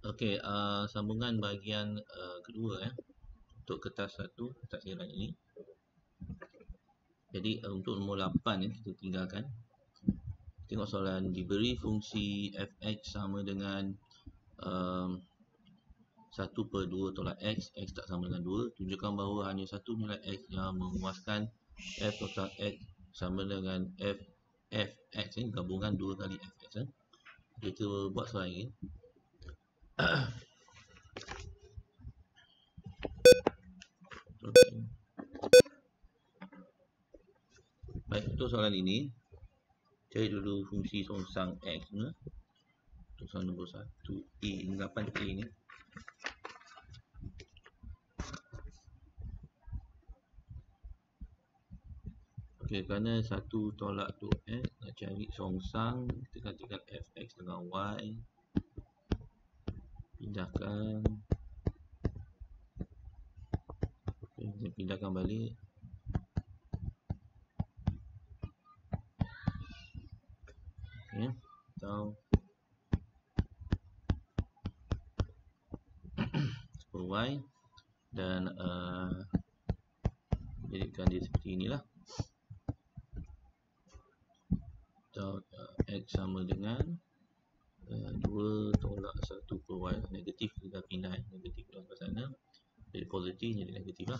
Okey, sambungan bahagian kedua untuk kertas satu, kertas siaran ini. Jadi untuk nombor 8 kita tinggalkan. Tengok soalan, diberi fungsi fx sama dengan 1/2 tolak x, x tak sama dengan 2. Tunjukkan bahawa hanya satu nilai x yang memuaskan f total x sama dengan fx gabungan 2 kali fx. Kita buat soalan ini. Okay. Baik, untuk soalan ini cari dulu fungsi songsang x ni. Untuk soalan nombor 1A, 8A ni. Okey, kerana 1 tolak 2x, nak cari songsang, kita gantikan fx dengan y. Pindahkan. Okay, kita pindahkan balik. Okay, atau y dan jadikan dia seperti inilah. Atau x sama dengan 2 tolak 1/y, negatif kita pindah, negatif ke sana, jadi positif jadi negatif lah.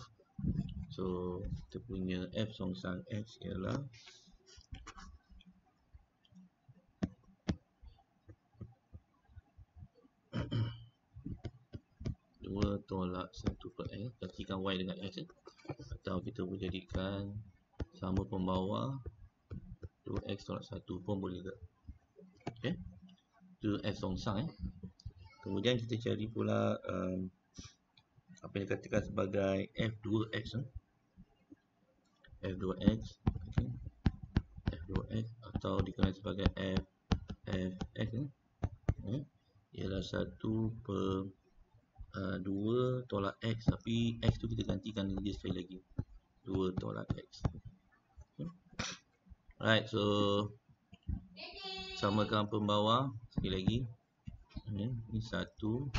So kita punya f songsang x ialah dua tolak 1/x, gantikan y dengan x, atau kita boleh jadikan sama pembawa 2x tolak 1 pun boleh ke. Okay, itu f songsang. Kemudian kita cari pula apa yang dikatakan sebagai f2x. F2x, okay. F2x atau dikenal sebagai fx ialah 1/2 tolak x, tapi x tu kita gantikan dia sekali lagi, 2 tolak x. Okay. Alright, so samakan pembawa sekali lagi. Ini 1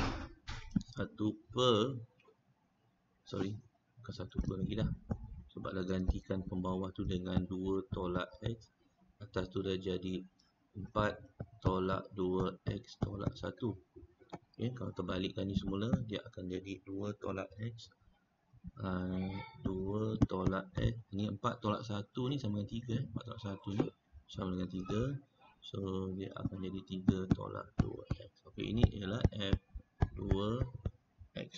lagi dah, sebab dah gantikan pembawah tu dengan 2 tolak x, atas tu dah jadi 4 tolak 2x tolak 1. Okay, kalau terbalikkan ni semula, dia akan jadi 2 tolak x, 2 tolak x, ni 4 tolak 1 ni sama dengan 3. 4 tolak 1 ni sama dengan 3. So dia akan jadi 3 tolak 2x. Okay, ini ialah f2x.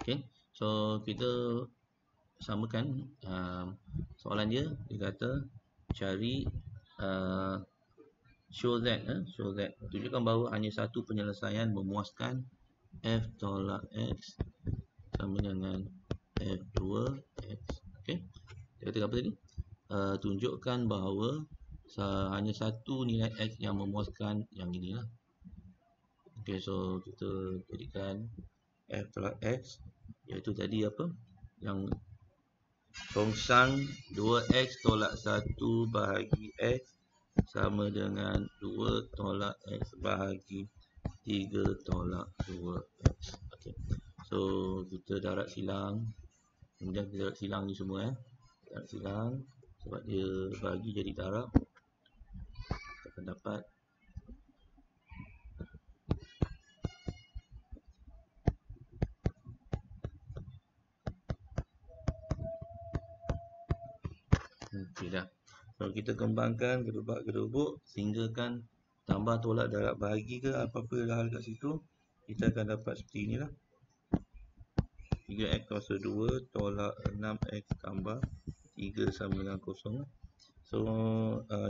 Okay, so kita samakan soalan dia kata cari show that, tunjukkan bahawa hanya satu penyelesaian memuaskan f tolak x sama dengan f2x. Okay, dia kata apa tadi? Tunjukkan bahawa hanya satu nilai x yang memuaskan yang inilah. Okay, so kita jadikan f tolak x, iaitu tadi apa? Yang songsang 2x tolak 1 bahagi x sama dengan 2 tolak x bahagi 3 tolak 2x. Okay, so kita darat silang. Kemudian kita darat silang ni semua darat silang, sebab dia bagi jadi darab. Kita akan dapat okey dah. Kalau kita kembangkan gedebak-gedebuk sehinggakan tambah tolak darab bahagi ke apa-apa hal kat situ, kita akan dapat seperti inilah. 3x kuasa 2 tolak 6x tambah 3 sama dengan 0. So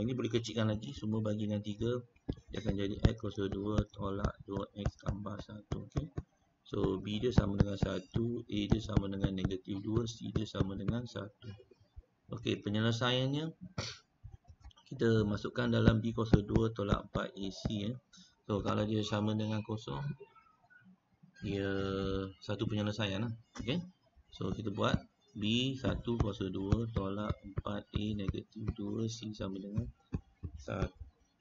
ini boleh kecilkan lagi, semua bagi dengan 3, dia akan jadi x kuasa 2 tolak 2x tambah 1. Okay, so b dia sama dengan 1, a dia sama dengan negatif 2, c dia sama dengan 1. Okey, penyelesaiannya kita masukkan dalam b kuasa 2 tolak 4ac. So kalau dia sama dengan 0, dia satu penyelesaian. Okey, so kita buat b 1 kuasa 2 tolak 4a negatif 2, c sama dengan 1.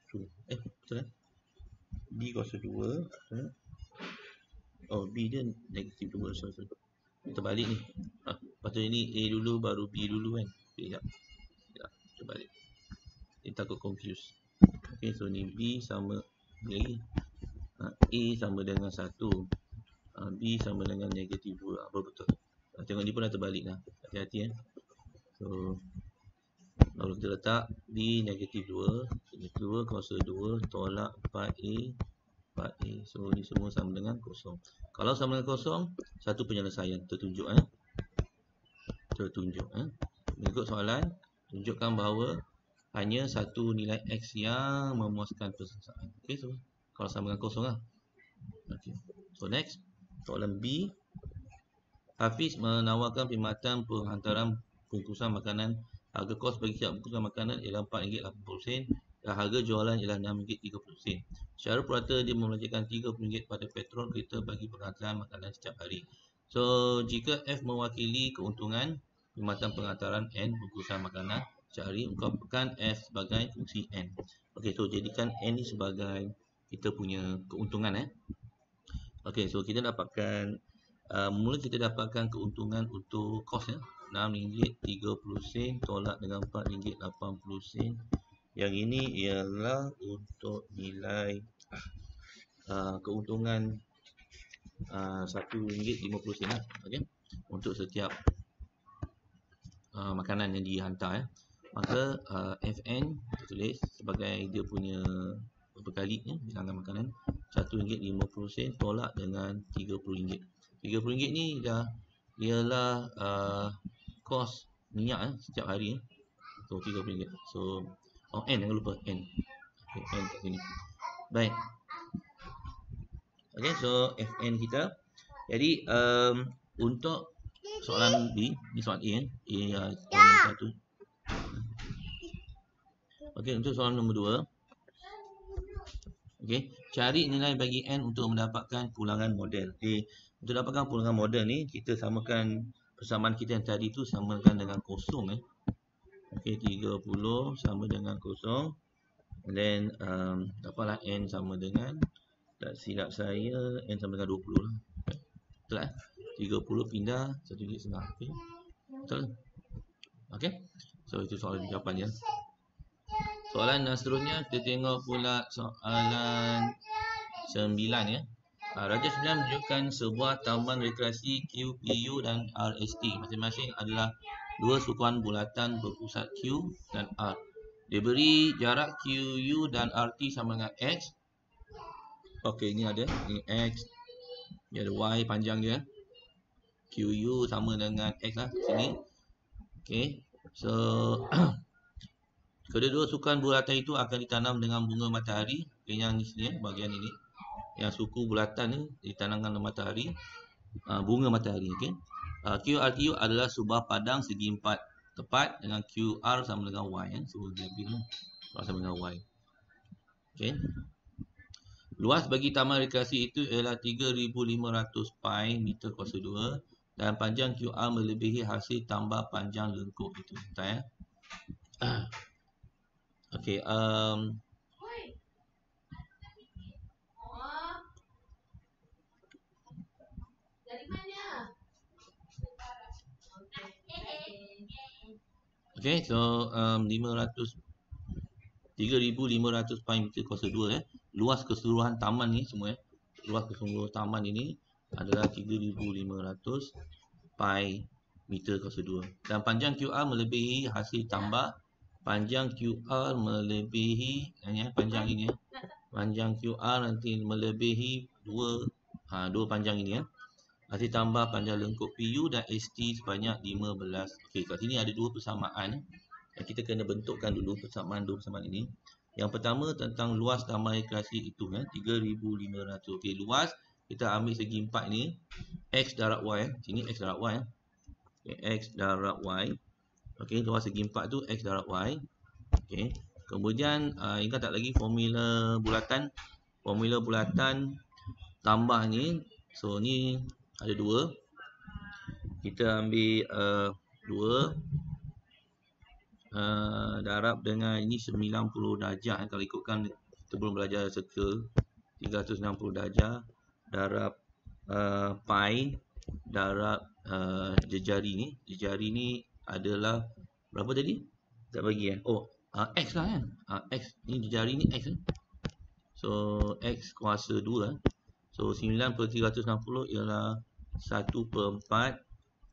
Betul B kuasa 2. Oh, B dia negatif 2. Sorry. Terbalik ni. Patutnya ni A dulu baru B dulu kan. Sekejap. Terbalik. Dia takut confuse. Okay, so ni B sama ni. A sama dengan 1. B sama dengan negatif 2. Apa betul? Tengok ni pun dah terbalik dah. Hati-hati So, lalu kita letak B negatif 2. Negatif 2 kuasa 2 tolak 4A. 4A. So, ni semua sama dengan kosong. Kalau sama dengan kosong, satu penyelesaian. Tertunjuk. Tertunjuk. Mengikut soalan, tunjukkan bahawa hanya satu nilai X yang memuaskan persamaan. Okay, so kalau sama dengan kosong lah. Okay. So next, soalan B. Hafiz menawarkan perkhidmatan penghantaran bungkusan makanan. Harga kos bagi setiap bungkusan makanan ialah RM4.80 dan harga jualan ialah RM6.30. Secara purata dia membelanjakan RM30 pada petrol kereta bagi penghantaran makanan setiap hari. So jika F mewakili keuntungan perkhidmatan penghantaran N bungkusan makanan setiap hari, ungkapkan F sebagai fungsi N. Okey, so jadikan N ni sebagai kita punya keuntungan. Okey, so kita dapatkan mula kita dapatkan keuntungan untuk kos RM6.30 tolak dengan RM4.80. Yang ini ialah untuk nilai keuntungan RM1.50 okey, untuk setiap makanan yang dihantar Maka Fn kita tulis sebagai dia punya berapa kali bilangan makanan RM1.50 tolak dengan RM30. RM30 ni dah ialah kos minyak setiap hari. So RM30. So N, jangan lupa N. Okay, N kat sini. Baik. Okay, so Fn kita. Jadi untuk soalan B, ni soalan A soalan nombor 1. Okey, untuk soalan nombor 2. Okey, cari nilai bagi N untuk mendapatkan pulangan model. Okey, untuk dapatkan pulangan model ni, kita samakan persamaan kita yang tadi tu samakan dengan kosong. Okey, 30 sama dengan kosong. Dan dapatlah N sama dengan, tak silap saya, N sama dengan 20 lah. Betul lah. 30 pindah RM1.50. Okey. Betul. Okey. So itu soalan jawapan dia. Soalan seterusnya kita tengok pula soalan 9 Raja 9 menunjukkan sebuah taman rekreasi Q, PU dan RST. Masing-masing adalah dua sukuan bulatan berpusat Q dan R. Diberi jarak QU dan RT sama dengan X. Okey, ini ada ini X. Ini ada Y panjang dia. QU sama dengan X lah kat sini. Okey. So kedua-dua sukan bulatan itu akan ditanam dengan bunga matahari. Yang ni sini, bahagian ini. Yang suku bulatan ni ditanamkan dengan matahari. Bunga matahari. Okay. QRTU adalah sebuah padang segi empat tepat dengan QR sama dengan Y. So, dia pilih sama dengan Y. Okay. Luas bagi taman rekreasi itu ialah 3,500 pi meter kuasa 2 dan panjang QR melebihi hasil tambah panjang lengkuk itu. Entah Okey, okey, so 3,500 pi meter kuasa 2 luas keseluruhan taman ni semua luas keseluruhan taman ini adalah 3,500 pi meter kuasa 2 dan panjang QR melebihi hasil tambah panjang QR melebihi panjang ini panjang QR nanti melebihi dua panjang ini hasil tambah panjang lengkuk PU dan ST sebanyak 15. Okey, kat sini ada dua persamaan yang kita kena bentukkan dulu persamaan dua persamaan ini. Yang pertama tentang luas taman rekreasi itu 3,500. Okey, luas kita ambil segi empat ni X darab Y sini X darab Y okay, X darab Y. Okey, luas segi 4 tu X darab Y. Okey. Kemudian ingat tak lagi formula bulatan? Formula bulatan tambah ni. So ni ada dua. Kita ambil 2 darab dengan ini 90 darjah kalau ikutkan kita belum belajar circle. 360 darjah darab pi darab jejari ni. Jejari ni adalah berapa tadi? Tak bagi Oh, X lah kan. X ni jejari ni X So X kuasa 2 So 9/360 ialah 1/4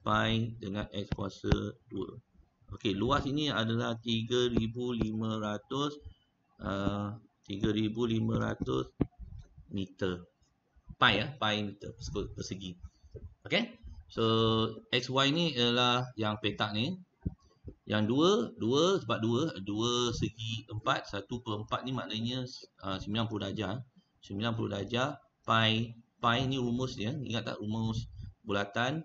pi dengan X kuasa 2. Okey, luas ini adalah 3,500 meter. Pi pi meter persegi. Okey. So XY ni ialah yang petak ni. Yang 2 sebab 2 segi 4, 1/4 ni maknanya 90 darjah. 90 darjah pi ni rumus dia. Ingat tak rumus bulatan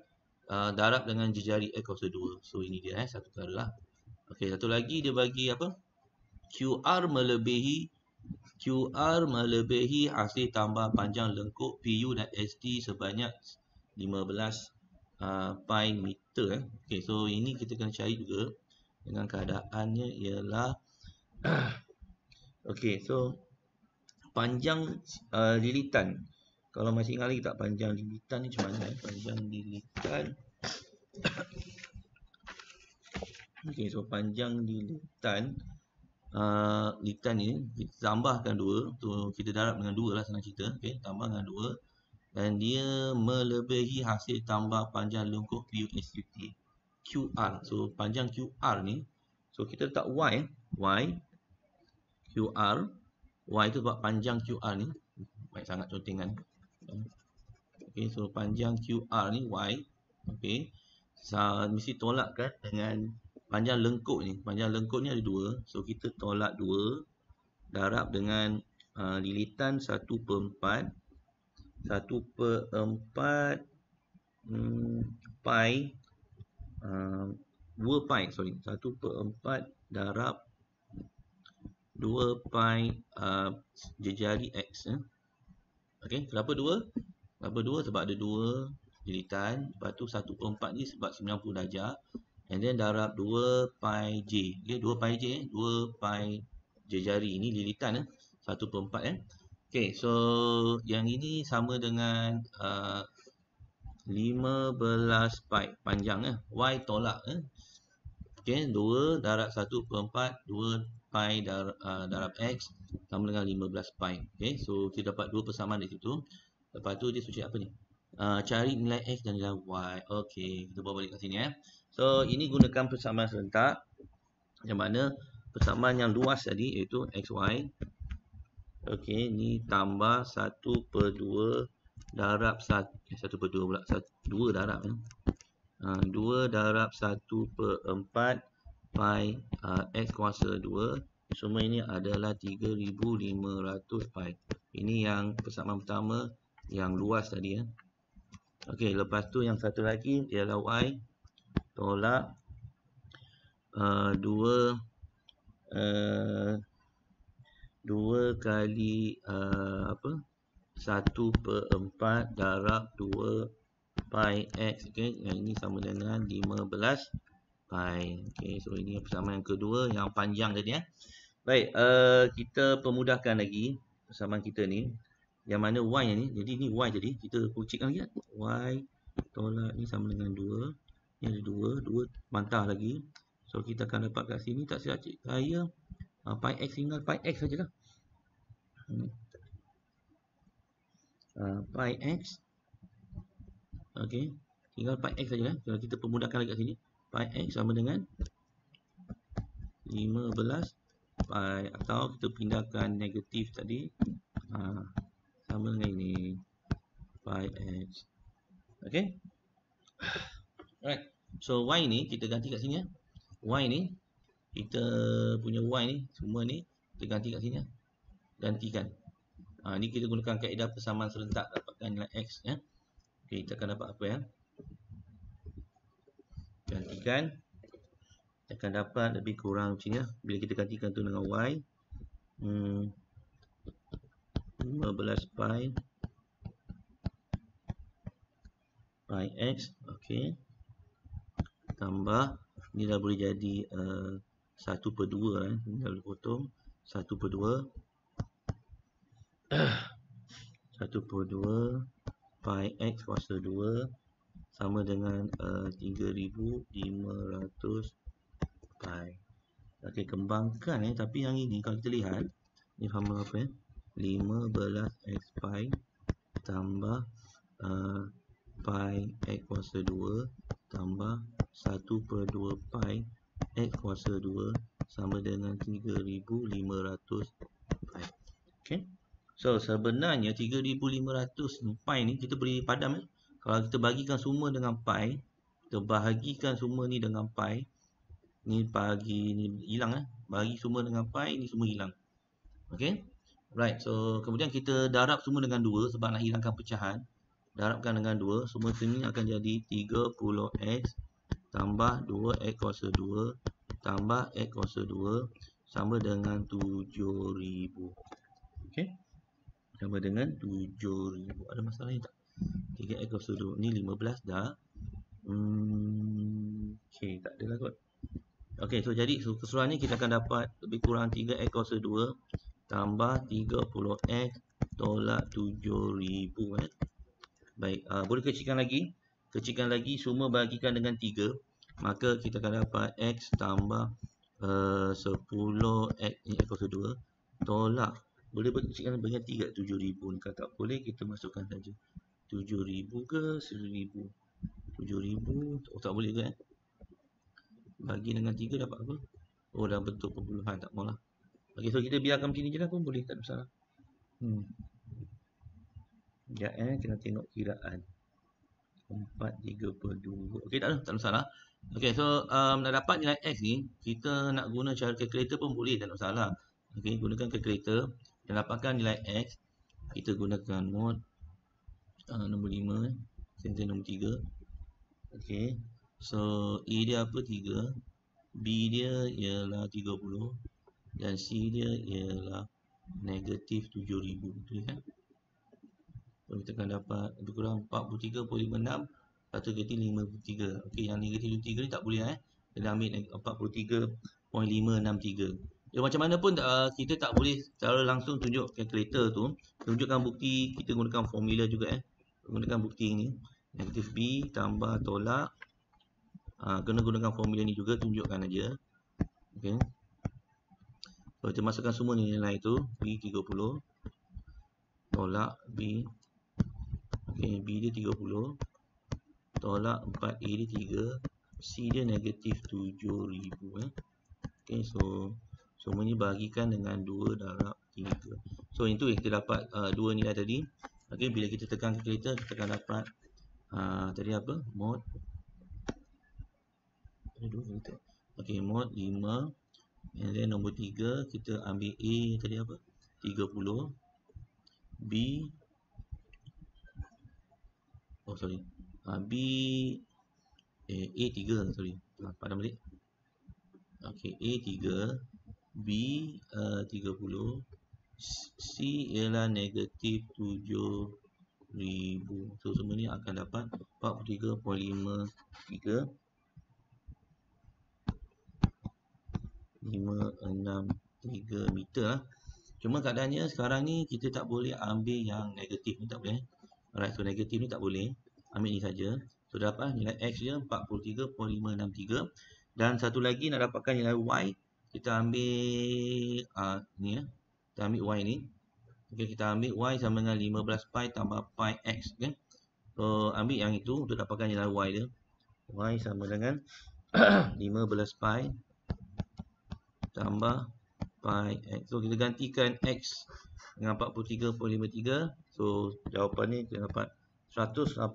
darab dengan jejari X kuasa 2. So ini dia satu perkara lah. Okey, satu lagi dia bagi apa? QR melebihi hasil tambah panjang lengkuk PU dan ST sebanyak 15 pi meter. Okey, so ini kita kena cari juga dengan keadaannya ialah okey, so panjang lilitan. Kalau masih ingat lagi tak panjang lilitan ni macam mana? Panjang lilitan. Okey, so panjang lilitan lilitan ni kita tambahkan 2. So kita darab dengan 2 lah senang cerita. Okey, tambah dengan 2 dan dia melebihi hasil tambah panjang lengkuk PU SUT QR. So panjang QR ni, so kita letak Y QR. Y tu sebab panjang QR ni baik sangat contingan. Okey, so panjang QR ni Y. Okey, mesti tolakkan dengan panjang lengkuk ni. Panjang lengkuk ni ada 2. So kita tolak 2 darab dengan lilitan 1/4 pi 2 pi 1/4 darab 2 pi jejari X. Okey, kenapa 2? Kenapa 2? Sebab ada 2 lilitan. Lepas tu 1/4 ni sebab 90 darjah. And then darab 2 pi J. Okay, 2 pi J, 2 pi jejari. Ini lilitan 1/4 Okay, so yang ini sama dengan 15 pi panjang Y tolak Okay, 2 darab 1/4 2 pi darab X sama dengan 15 pi. Okay, so kita dapat 2 persamaan di situ. Lepas tu dia suruh apa ni? Cari nilai X dan nilai Y. Okay, kita bawa balik kat sini So ini gunakan persamaan serentak yang mana persamaan yang luas tadi iaitu XY. Okey, ni tambah 1/2 darab 1/2 pula 2 darab 2 darab 1/4 pi X kuasa 2. Semua ini adalah 3,500 pi. Ini yang persamaan pertama yang luas tadi Okey, lepas tu yang satu lagi ialah Y tolak 2 kali 1/4 darab 2 pi X. Okay, yang ini sama dengan 15 pi. Okay, so ini persamaan yang kedua yang panjang tadi Baik, kita pemudahkan lagi persamaan kita ni yang mana Y ni. Jadi ni Y jadi kita kucikkan lagi Y tolak ni sama dengan 2. Ni ada 2 bantah lagi. So kita akan dapat kat sini tak silap cik saya pi X tinggal pi X sajalah. Pi X. Okey, tinggal pi X sajalah. Kalau kita pemudahkan lagi kat sini, pi X sama dengan 15 pi atau kita pindahkan negatif tadi sama dengan ini pi X. Okey. Alright. So Y ni kita ganti kat sini Y ni kita punya Y ni semua ni kita ganti kat sini gantikan. Ni kita gunakan kaedah persamaan serentak dapatkan nilai X Okey, kita akan dapat apa gantikan. Kita akan dapat lebih kurang macam ni bila kita gantikan tu dengan Y 15 pi X. Okey, tambah ni dah boleh jadi 1/2 ni dah boleh potong 1/2 1/2 pi x kuasa 2 sama dengan 3500 pi. Okey, kembangkan tapi yang ini kalau kita lihat ni formula apa 15x pi tambah pi x kuasa 2 tambah 1/2 pi x kuasa 2 sama dengan 3500 pi. Okey. So sebenarnya 3500 pi ni kita boleh padam Kalau kita bagikan semua dengan pi, kita bahagikan semua ni dengan pi, ni bagi ni hilang bagi semua dengan pi, ni semua hilang. Okey. Right, so kemudian kita darab semua dengan 2 sebab nak hilangkan pecahan. Darabkan dengan 2, semua sini akan jadi 30x tambah 2x kuasa 2 tambah x kuasa 2 sama dengan 7000. Okey. Sama dengan 7000. Ada masalah ni tak? 3x kuasa 2 ni 15 dah. Okey, tak adalah kot. Okey, so jadi keseluruhan ni kita akan dapat lebih kurang 3x kuasa 2 tambah 30x tolak 7000 Baik, boleh kecilkan lagi. Kecilkan lagi, semua bagikan dengan 3. Maka kita akan dapat x tambah 10x ni x kuasa 2 tolak. Boleh kecilkan dengan 3 7000 ni. Kalau tak boleh, kita masukkan saja 7000 ke 1000. 7000, tak boleh ke bagi dengan 3 dapat apa? Oh, dah bentuk perpuluhan, tak maulah. Okey, so kita biarkan macam ni je lah pun boleh, tak ada masalah. Sekejap kita tengok kiraan 4/32. Okey, tak ada masalah. Okey, so nak dapat nilai x ni, kita nak guna cara kalkulator pun boleh, tak ada masalah. Okey, gunakan kalkulator dan dapatkan nilai x. Kita gunakan mod nombor 5, sensor nombor 3. Okey, so A dia apa? 3, B dia ialah 30 dan C dia ialah negatif 7000. Betul kan? So, kita akan dapat lebih kurang 43.56 satu negatif 53. Okey, yang negatif 53 ni tak boleh Kita ambil 43.563. Ya, macam mana pun kita tak boleh secara langsung tunjuk kalkulator tu. Tunjukkan bukti, kita gunakan formula juga Gunakan bukti ini. Negatif B tambah tolak. Kena gunakan formula ni juga, tunjukkan aja. Okey. So, kita masukkan semua nilai itu. B 30 tolak B. Okey, B dia 30 tolak 4A dia 3, C dia negatif 7000 Okey, so semuanya bahagikan dengan 2 darab 3. So itu yang kita dapat dua nilai tadi. Okey, bila kita tekan kalkulator kita akan dapat tadi apa? Mod ada dua kita. Okey, mod 5. And then nombor 3 kita ambil A tadi apa? 30. B B A3 sorry. Padam balik. Okey, A3, B 30, C ialah negatif 7000. So semua ni akan dapat 43.53 563 meter lah. Cuma keadaannya sekarang ni kita tak boleh ambil yang negatif ni, tak boleh. Alright, so negatif ni tak boleh. Ambil ni saja. So dapat nilai X dia 43.563. Dan satu lagi nak dapatkan nilai Y, kita ambil ni kita ambil Y ni. Okey, kita ambil Y sama dengan 15 pi tambah pi X, okey. So ambil yang itu untuk dapatkan nilai Y dia. Y sama dengan 15 pi tambah pi X. So kita gantikan X dengan 43.53. So jawapan ni kita dapat 184.005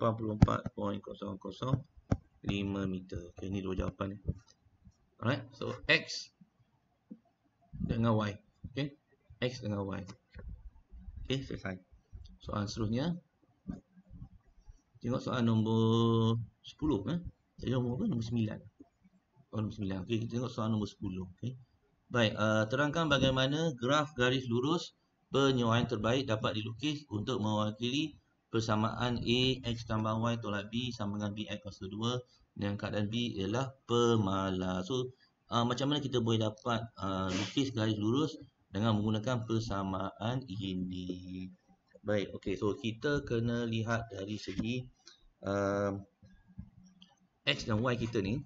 meter. Okay, ini dua jawapan ni. Alright, so X dengan Y. Okay, X dengan Y. Okay, selesai. Soalan seterusnya. Tengok soalan nombor 10. Jadi nombor apa? Nombor 9. Oh, nombor 9. Okay, kita tengok soalan nombor 10. Okay. Baik, terangkan bagaimana graf garis lurus penyuaian terbaik dapat dilukis untuk mewakili persamaan A X tambah Y tolak B sama dengan B X kuasa 2 dan keadaan B ialah pemalas. So, macam mana kita boleh dapat lukis garis lurus dengan menggunakan persamaan ini? Baik, okey. So kita kena lihat dari segi X dan Y kita ni.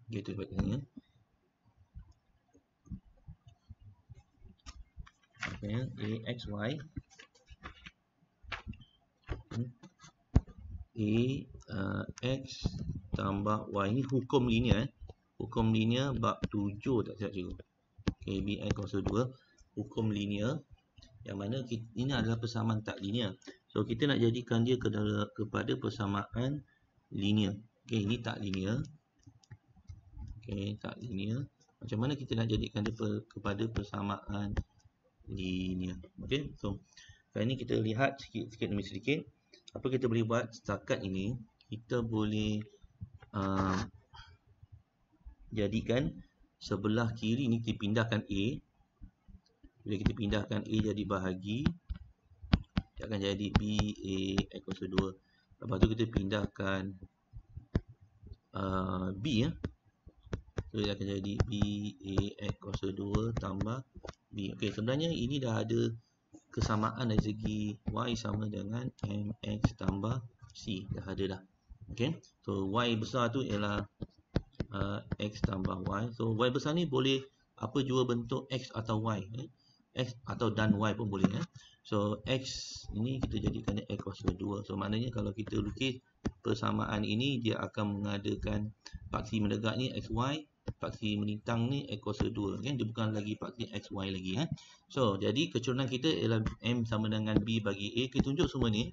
Gitu sebagainya. Okay, A, X, Y. A, X tambah Y. Ini hukum linear. Hukum linear bab 7 tak silap cikgu. Okay, B, X kuasa 2. Hukum linear. Yang mana ini adalah persamaan tak linear. So, kita nak jadikan dia kepada persamaan linear. Okay, ini tak linear. Okay, tak linear. Macam mana kita nak jadikan dia kepada persamaan linear? Okay, so kali ni kita lihat sikit demi sedikit. Apa kita boleh buat setakat ini? Kita boleh jadikan sebelah kiri ni kita pindahkan A. Bila kita pindahkan A jadi bahagi, dia akan jadi B, A, X kuasa 2. Lepas tu kita pindahkan B ya. So dia akan jadi B, A, X kuasa 2 tambah B. Okey, sebenarnya ini dah ada kesamaan dari segi Y sama dengan MX tambah C. Dah ada dah. Okey, so Y besar tu ialah X tambah Y. So Y besar ni boleh apa jua bentuk X atau Y. X atau dan Y pun boleh. So X ini kita jadikan X kuasa 2. So maknanya kalau kita lukis persamaan ini, dia akan mengadakan paksi mendekat ni XY, paksi melintang ni X kuasa 2. Dia bukan lagi paksi XY lagi. So jadi kecurunan kita ialah M sama dengan B bagi A. Kita tunjuk semua ni.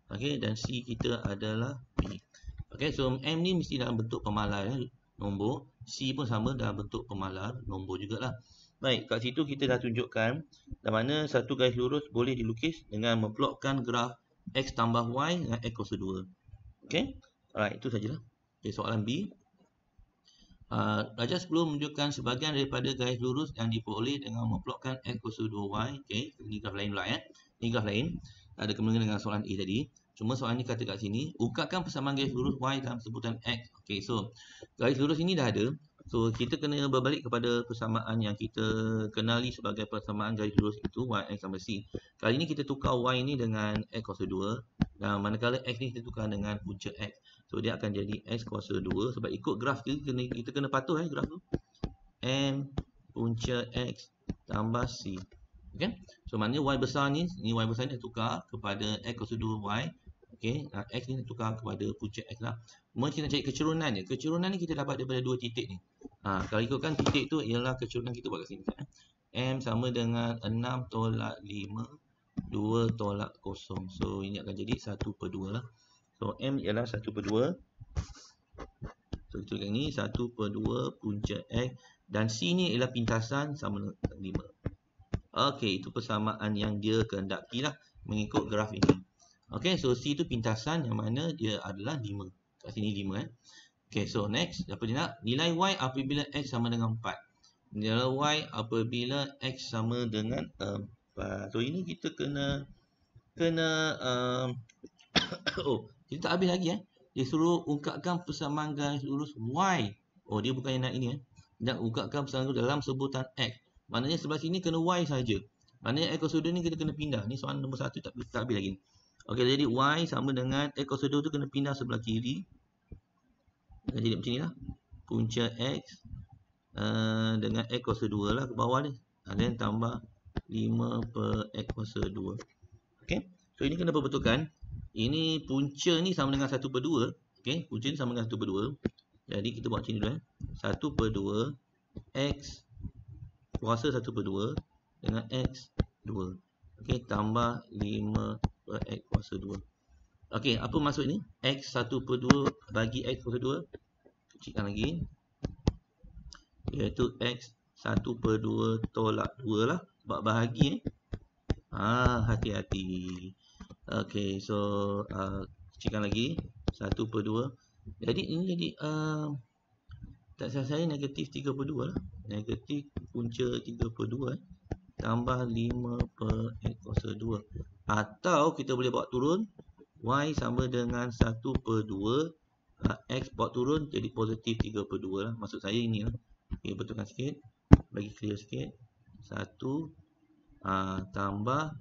Okay, dan C kita adalah B. Okay, so M ni mesti dalam bentuk pemalar nombor. C pun sama dalam bentuk pemalar nombor jugalah. Baik, kat situ kita dah tunjukkan di mana satu garis lurus boleh dilukis dengan memplotkan graf X tambah Y dengan X kuasa 2. Okay, alright, itu sajalah. Okay, soalan B. Raja sebelum menunjukkan sebahagian daripada garis lurus yang diperoleh dengan memplotkan X kuasa 2Y. Okay, ini graf lain pula ya. Ini graf lain. Ada kemungkinan dengan soalan A tadi. Cuma soalan ni kata kat sini, ungkapkan persamaan garis lurus Y dalam sebutan X. Okay, so garis lurus ini dah ada. So kita kena berbalik kepada persamaan yang kita kenali sebagai persamaan garis lurus itu Y, X sama C. Kali ini kita tukar Y ni dengan X kuasa 2. Dan manakala X ni kita tukar dengan punca X. So dia akan jadi X kuasa 2. Sebab ikut graf kita kena patuh graf tu. M punca X tambah C. Okay. So maknanya Y besar ni Y besar ni tukar kepada X kuasa 2Y. Okay, X ni tukar kepada punca X lah. Kemudian kita nak cari kecurunan ni. Kecurunan ni kita dapat daripada dua titik ni. Kalau ikutkan titik tu ialah kecurunan kita buat kat sini. M sama dengan 6 tolak 5, 2 tolak 0. So ini akan jadi 1/2 lah. So M ialah 1/2. So kita tuliskan ni 1/2 punca X. Dan C ni ialah pintasan sama dengan 5. Okey, itu persamaan yang dia kehendaki lah mengikut graf ini. Okey, so C itu pintasan yang mana dia adalah 5. Kat sini 5 Okey, so next, apa dia nak? Nilai Y apabila X sama dengan 4. Nilai Y apabila X sama dengan 4. So ini kita kena oh, kita tak habis lagi Dia suruh ungkapkan persamaan garis lurus Y. Oh, dia bukan yang nak ini Nak ungkapkan persamaan dalam sebutan X. Maknanya sebelah sini kena Y saja. Maknanya X kuasa 2 ni kita kena pindah. Ni soalan nombor 1 tak habis lagi. Okey, jadi Y sama dengan X kuasa 2 tu kena pindah sebelah kiri. Jadi macam ni lah. Punca X dengan X kuasa 2 lah ke bawah ni. Dan tambah 5/X kuasa 2. Okey. So ini kena perbetulkan. Ini punca ni sama dengan 1/2. Okey, punca ni sama dengan 1/2. Jadi kita buat macam ni dulu 1/2 X kuasa 1/2 dengan X 2. Okey, tambah 5/X kuasa 2. Okey, apa maksud ni? X 1/2 bagi X kuasa 2. Kecilkan lagi. Iaitu X 1/2 tolak 2 lah. Sebab bahagi hati-hati. Okey, so kecilkan lagi. 1/2. Jadi ini jadi tak salah saya negatif 3/2 lah. Negatif punca 3/2 tambah 5/X kuasa 2. Atau kita boleh bawa turun. Y sama dengan 1/2. X bawa turun jadi positif 3/2 lah. Maksud saya ini lah. Okay, betulkan sikit. Bagi clear sikit. 1 tambah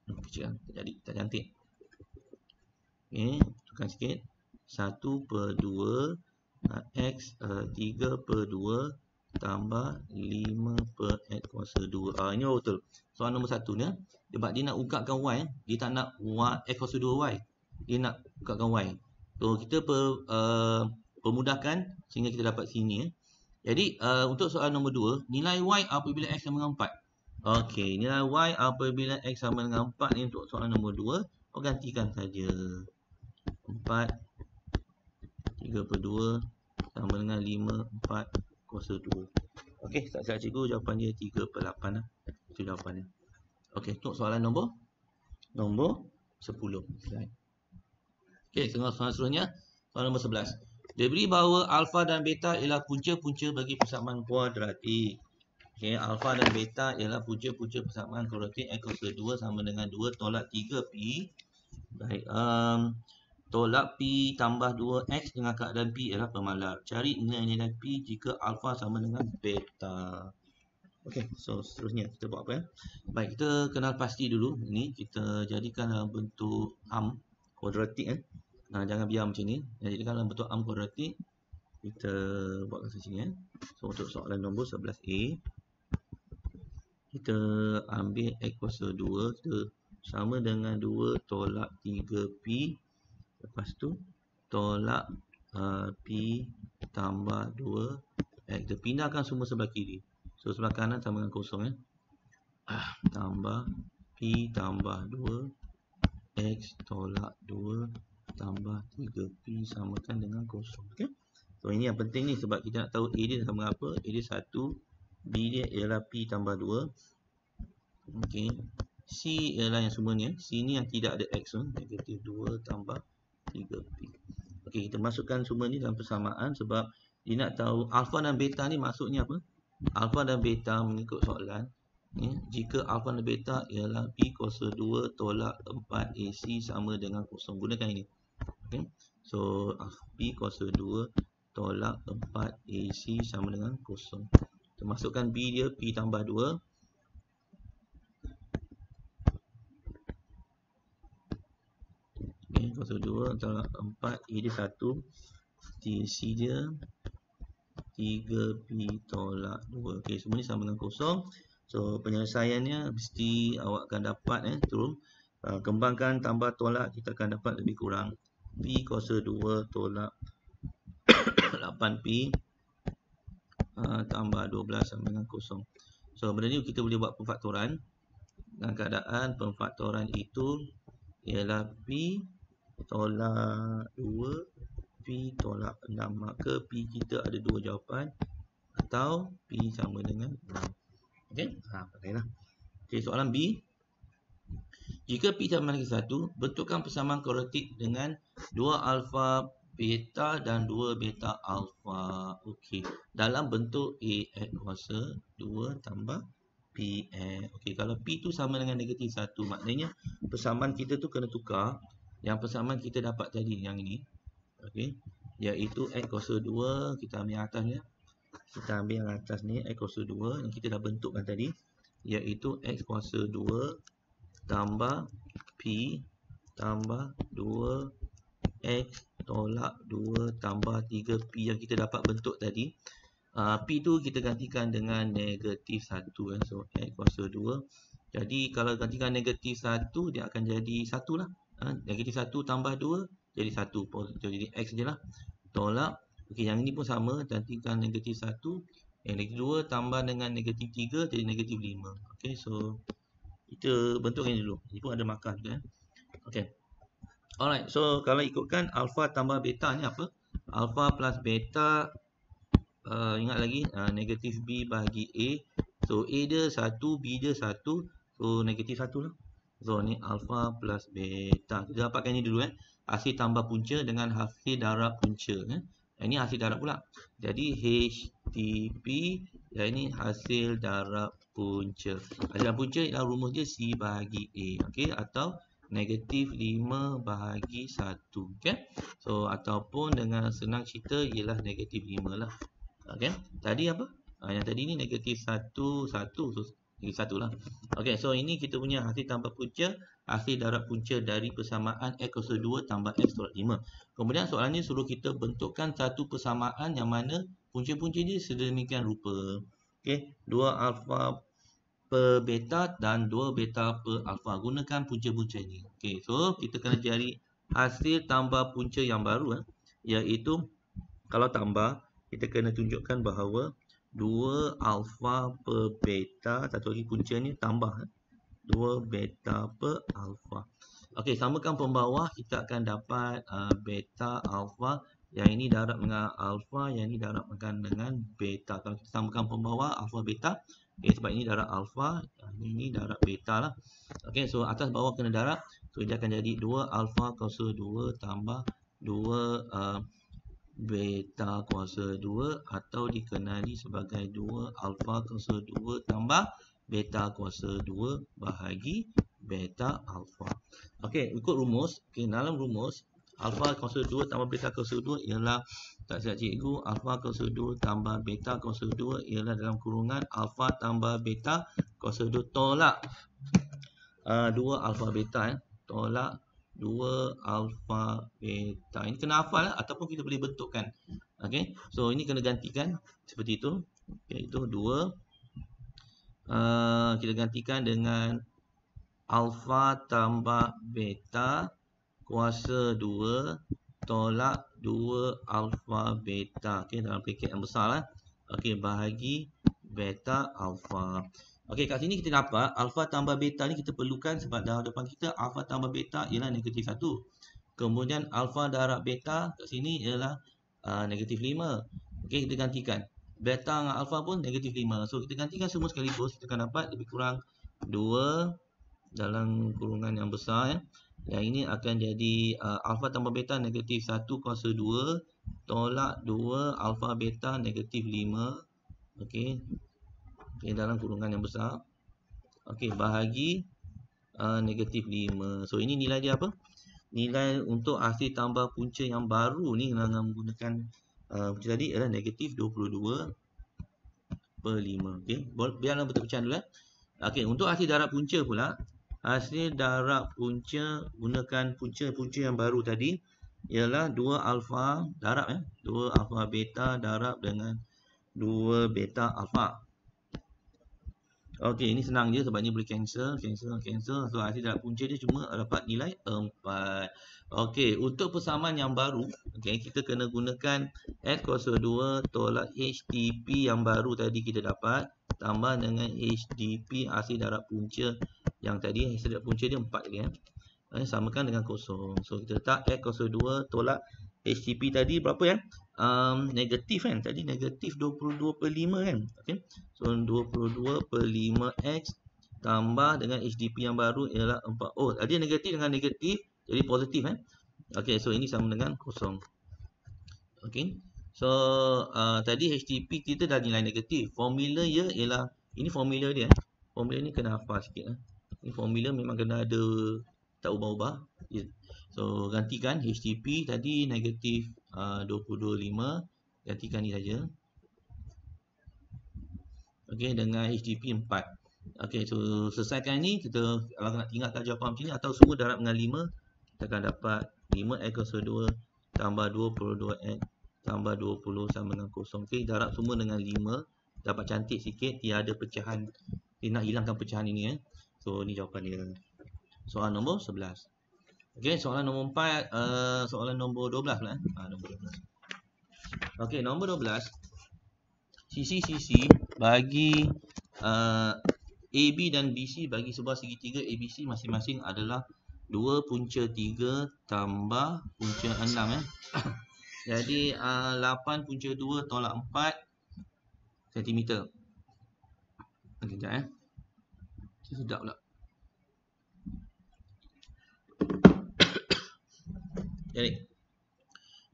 Kecil kan? Tak jadi, tak cantik. Okay, tukar sikit. 1/2 X 3/2 tambah 5/X kuasa 2. Ini betul. Soalan nombor 1 ni. Sebab dia nak ungkapkan Y. Dia tak nak X kuasa 2Y. Dia nak ungkapkan Y. So, kita permudahkan sehingga kita dapat sini. Jadi, untuk soalan nombor 2. Nilai Y apabila X sama dengan 4. Okey, nilai Y apabila X sama dengan 4 ni untuk soalan nombor 2. Gantikan saja. 4 3/2 sama dengan 5/4 kuasa 2. Okey, tak silap cikgu, jawapan dia 3/8 lah. Itu jawapannya. Okey, untuk soalan nombor 10. Okey, soalan seterusnya, soalan nombor 11. Diberi bahawa alfa dan beta ialah punca-punca bagi persamaan kuadratik. Okey, alfa dan beta ialah punca-punca persamaan kuadratik X kuasa 2 sama dengan 2 tolak 3pi. Baik, tolak pi tambah 2x dengan keadaan pi ialah pemalar. Cari nilai-nilai pi jika alfa sama dengan beta. Okey, so seterusnya kita buat apa ya? Baik, kita kenal pasti dulu. Ini kita jadikan dalam bentuk arm kuadratik . Jangan biar macam ni. Jadikan dalam bentuk arm kuadratik. Kita buat kat sini . So untuk soalan nombor 11A, kita ambil x kuasa 2 kita sama dengan 2 tolak 3pi. Lepas tu tolak pi tambah 2. Kita pindahkan semua sebelah kiri. So sebelah kanan sama dengan kosong . Tambah pi tambah 2 x tolak 2 tambah 3pi samakan dengan kosong. Okay? So ini yang penting ni sebab kita nak tahu A dia sama apa. A dia 1, B dia ialah pi tambah 2. Okay. C ialah yang semua ni. C ni yang tidak ada x . Negatif 2 tambah 3pi. Okey, kita masukkan semua ni dalam persamaan sebab dia nak tahu alfa dan beta ni maksudnya apa? Alfa dan beta mengikut soalan. Jika alfa dan beta ialah pi kuasa 2 tolak 4AC sama dengan kosong. Gunakan ini. Okey. So, pi kuasa 2 tolak 4AC sama dengan kosong. Kita masukkan B dia pi tambah 2. Kuasa 2 tolak 4, A dia 1, C dia 3pi tolak 2. Okey, semua ni sama dengan kosong. So penyelesaiannya mesti awak akan dapat turun. Kembangkan tambah tolak, kita akan dapat lebih kurang pi kuasa 2 tolak 8pi tambah 12 sama dengan kosong. So benda ni kita boleh buat pemfaktoran. Dengan keadaan pemfaktoran itu ialah pi tolak 2 pi tolak 6. Maka pi kita ada dua jawapan atau pi sama dengan 6. Okey, pakailah. Okey, soalan B. Jika pi sama dengan 1, bentukkan persamaan kuadratik dengan 2 alfa beta dan 2 beta alfa. Okey, dalam bentuk A x kuasa 2 tambah pi x. Okey, kalau pi tu sama dengan negatif 1, maknanya persamaan kita tu kena tukar. Yang persamaan kita dapat tadi yang ini. Okey, iaitu x kuasa 2, kita ambil atas ni. Kita ambil yang atas ni x kuasa 2 yang kita dah bentukkan tadi, iaitu x kuasa 2 tambah pi tambah 2 x tolak 2 tambah 3pi yang kita dapat bentuk tadi. Pi tu kita gantikan dengan negatif 1. So x kuasa 2. Jadi kalau gantikan negatif 1, dia akan jadi 1 lah. Negatif 1 tambah 2 jadi 1. Jadi x je lah. Tolak. Okey, yang ini pun sama. Gantikan negatif 1. Negatif 2 tambah dengan negatif 3 jadi negatif 5. Okey, so kita bentuk ini dulu. Ini pun ada markah juga. Okey. Alright, so kalau ikutkan alfa tambah beta ni apa? Alfa plus beta, ingat lagi, negatif B bahagi A. So A dia 1, B dia 1. So negatif 1 lah. So ni alfa plus beta. Kita dapatkan ini dulu hasil tambah punca dengan hasil darab punca. Ini hasil darab pula. Jadi HTP, dan ini hasil darab punca. Hasil darab punca ialah rumus dia C bahagi A. Okey, atau negatif 5 bahagi 1. Okey. So ataupun dengan senang cerita ialah negatif 5 lah. Okey. Tadi apa? Yang tadi ni negatif 1, 1. So Ini satu lah. Okey, so ini kita punya hasil tambah punca, hasil darab punca dari persamaan X kuasa 2 tambah X tolak 5. Kemudian soalan ni suruh kita bentukkan satu persamaan yang mana punca-punca dia sedemikian rupa. Okey, 2 alfa per beta dan 2 beta per alfa. Gunakan punca-punca ini. Okey, so kita kena cari hasil tambah punca yang baru, iaitu kalau tambah, kita kena tunjukkan bahawa 2 alfa per beta, satu lagi punca ni tambah 2 beta per alfa. Okey, samakan pembawah, kita akan dapat beta alfa. Yang ini darab dengan alfa, yang ini darab dengan beta. Kalau kita samakan pembawah alfa beta, sebab ini darab alfa, ini darab beta lah. Okey, so atas bawah kena darab. So dia akan jadi 2 alfa kuasa 2 tambah 2 beta kuasa 2 atau dikenali sebagai 2 alfa kuasa 2 tambah beta kuasa 2 bahagi beta alfa. Okey, ikut rumus. Okey, dalam rumus alfa kuasa 2 tambah beta kuasa 2 ialah, tak silap cikgu, alfa kuasa 2 tambah beta kuasa 2 ialah dalam kurungan alfa tambah beta kuasa 2 tolak 2 alfa beta, tolak 2 alfa beta. Ini kena hafal ataupun kita boleh bentukkan. Okey, so ini kena gantikan seperti itu, iaitu 2 kita gantikan dengan alfa tambah beta kuasa 2 tolak 2 alfa beta. Okey, dalam braket yang besar lah. Okey, bahagi beta alfa. Okey, kat sini kita dapat alfa tambah beta ni kita perlukan sebab dalam depan kita alfa tambah beta ialah negatif 1. Kemudian alfa darab beta kat sini ialah negatif 5. Okey, kita gantikan. Beta dengan alfa pun negatif 5. So, kita gantikan semua sekaligus. Kita akan dapat lebih kurang 2 dalam kurungan yang besar. Yang ini akan jadi alfa tambah beta negatif 1 kuasa 2 tolak 2 alfa beta negatif 5. Okey. Okey, dalam kurungan yang besar. Okey, bahagi negatif 5. So, ini nilai dia apa? Nilai untuk hasil tambah punca yang baru ni dengan menggunakan punca tadi adalah negatif 22 per 5. Okey, biarlah berpecahan dulu. Okey, untuk hasil darab punca pula, hasil darab punca gunakan punca-punca yang baru tadi ialah 2 alfa darab 2 alfa beta darab dengan 2 beta alfa. Okey, ini senang je sebab ni boleh cancel. So, hasil darab punca dia cuma dapat nilai 4. Okey, untuk persamaan yang baru, okey, kita kena gunakan X kuasa 2 tolak HDP yang baru tadi kita dapat tambah dengan HDP hasil darab punca yang tadi, hasil darab punca dia 4 tadi samakan dengan kosong. So, kita letak X kuasa 2 tolak HDP tadi berapa negatif kan? Tadi negatif 22 per 5 kan? Okey. So 22 per 5x tambah dengan HDP yang baru ialah 4. Oh, tadi negatif dengan negatif jadi positif Okey, so ini sama dengan kosong. Okey. So tadi HDP kita dah nilai negatif. Formula dia ialah, ini formula dia. Formula ni kena hafal sikit Ini formula memang kena ada, tak ubah-ubah. So gantikan HDP tadi negatif 22.5, gantikan ni saja. Okey, dengan HDP 4. Okey, so selesaikan ni. Kita kalau nak tinggalkan jawapan macam ni atau semua darab dengan 5, kita akan dapat 5x kuasa 2 tambah 22x tambah 20 sama dengan kosong. Okey, darab semua dengan 5, dapat cantik sikit, tiada pecahan. Kita nak hilangkan pecahan ini So ni jawapan dia. Soalan nombor 11. Okey, soalan nombor 4, soalan nombor 12 pula nombor 12. Okey, nombor 12. Sisi-sisi bagi AB dan BC bagi sebuah segitiga ABC masing-masing adalah 2 punca 3 tambah punca 6 Jadi 8 punca 2 tolak 4 cm. Sekejap sedap pula. Jadi,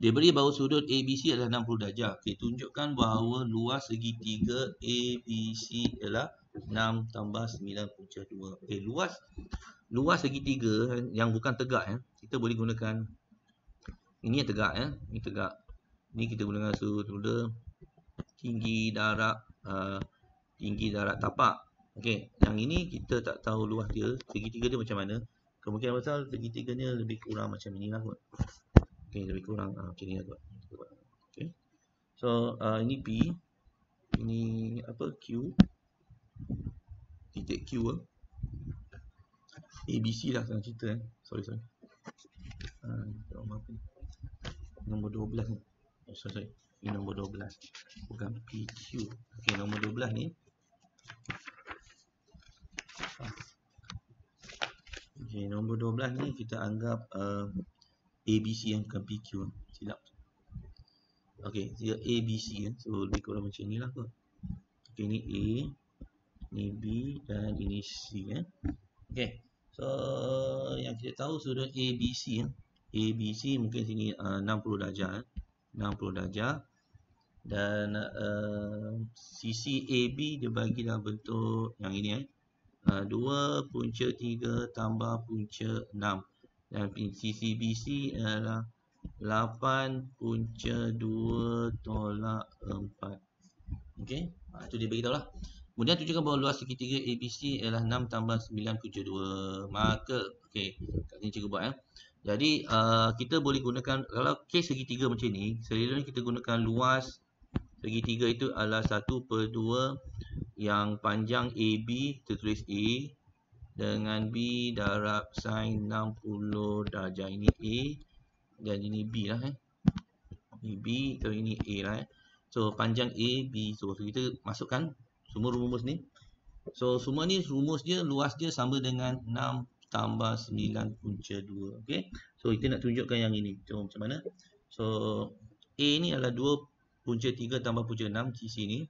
diberi bahawa sudut ABC adalah 60 darjah. Okey, tunjukkan bahawa luas segitiga ABC adalah 6 tambah 9 punca 2. Okey, luas segitiga yang bukan tegak kita boleh gunakan ini yang tegak ini tegak. Ini kita gunakan sudut tinggi darab tapak. Okey, yang ini kita tak tahu luas dia, segitiga dia macam mana. Kemungkinan besar segitiganya lebih kurang macam inilah kot. Okey, lebih kurang macam ni lah kot. Okey. So, ini P, ini apa? Q, titik Q ABC lah senang cerita Sorry. Nombor apa ni? Nombor 12 ni. Sorry. Ini nombor 12. Bukan PQ. Okey, nombor 12 ni. Okey, nombor 12 ni kita anggap ABC yang bukan PQ. Silap. Okey, dia ABC so lebih kurang macam ni lah kot. Okey, ni A, ni B dan ini C Okey. So yang kita tahu sudut ABC ABC mungkin sini 60 darjah 60 darjah dan sisi AB dia bagi dalam bentuk yang ini 2 punca 3 tambah punca 6 dan sisi BC adalah 8 punca 2 tolak 4. Okey, itu dia beritahu lah. Kemudian tunjukkan bahawa luas segitiga ABC adalah 6 tambah 9 punca 2. Maka, okey, kat sini cikgu buat Jadi, kita boleh gunakan, kalau kes segitiga macam ni, selalunya kita gunakan luas segitiga itu adalah 1/2 yang panjang AB, kita tulis A, dengan B darab sin 60 darjah. Ini A dan ini B lah Ini B atau ini A lah So, panjang A, B. So, kita masukkan semua rumus ni. So, semua ni rumus dia, luas dia sama dengan 6 tambah 9 punca 2. Okay. So, kita nak tunjukkan yang ini. Cuma macam mana? So, A ni adalah 2 punca 3 tambah punca 6 sisi ni.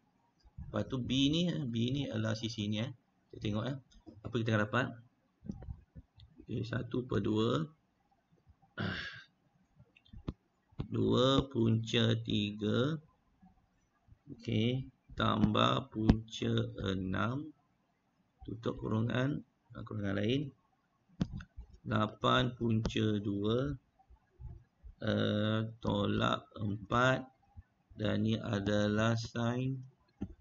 Lepas tu B ni adalah sisi ni Kita tengok apa kita akan dapat. Okay, 1/2 2 punca 3 Okey, tambah punca 6 tutup kurungan lain 8 punca 2 tolak 4 dan ni adalah sin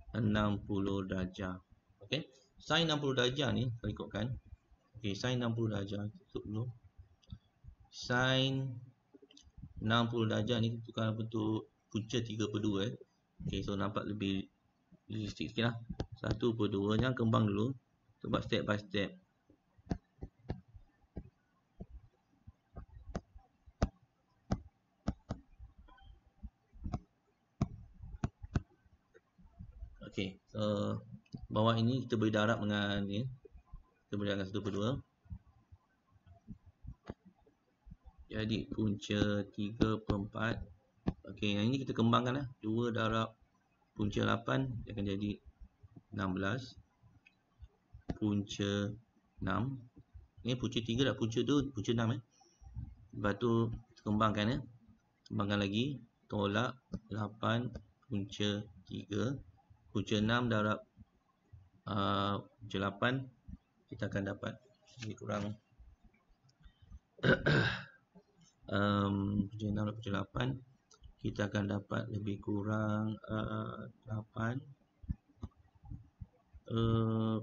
60 darjah. Okey, sin 60 darjah ni kita ikutkan. Okey, sin 60 darjah tutup dulu. Sin 60 darjah ni tukar bentuk punca 3/2 Okey, so nampak lebih realistik sikit lah. 1/2 nya kembang dulu. Kita buat step by step. Okey, so bawah ini kita boleh darab dengan ni. Kita boleh darab 1/2. Jadi punca 3/4. Okey, yang ini kita kembangkan 2 darab punca 8 dia akan jadi 16 punca 6. Ni punca 3 dan punca 2 punca 6 Lepas tu kembangkan kembangkan lagi tolak 8 punca 3 punca 6 darab punca 8 kita akan dapat lebih kurang punca 6 dan punca 8 kita akan dapat lebih kurang 8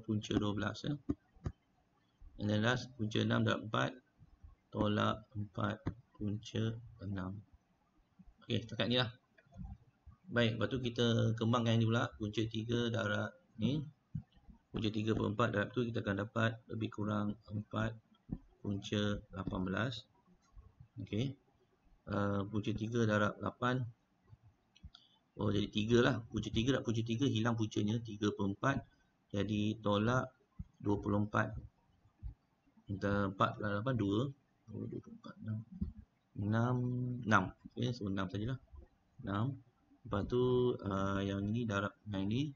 punca 12 and then last punca 6 darab 4 tolak 4 punca 6. Okey, setakat ni lah. Baik, lepas tu kita kembangkan ini pula. Punca 3 darab ni punca 3/4 darab tu kita akan dapat lebih kurang 4 punca 18. Okey, punca 3 darab 8 jadi 3 lah. Punca 3 darab punca 3 hilang puncanya 3/4 jadi tolak 24. Kita 4 darab 8 2 24 6 okey, so 6 sajalah 6. Lepas tu yang ini darab yang ini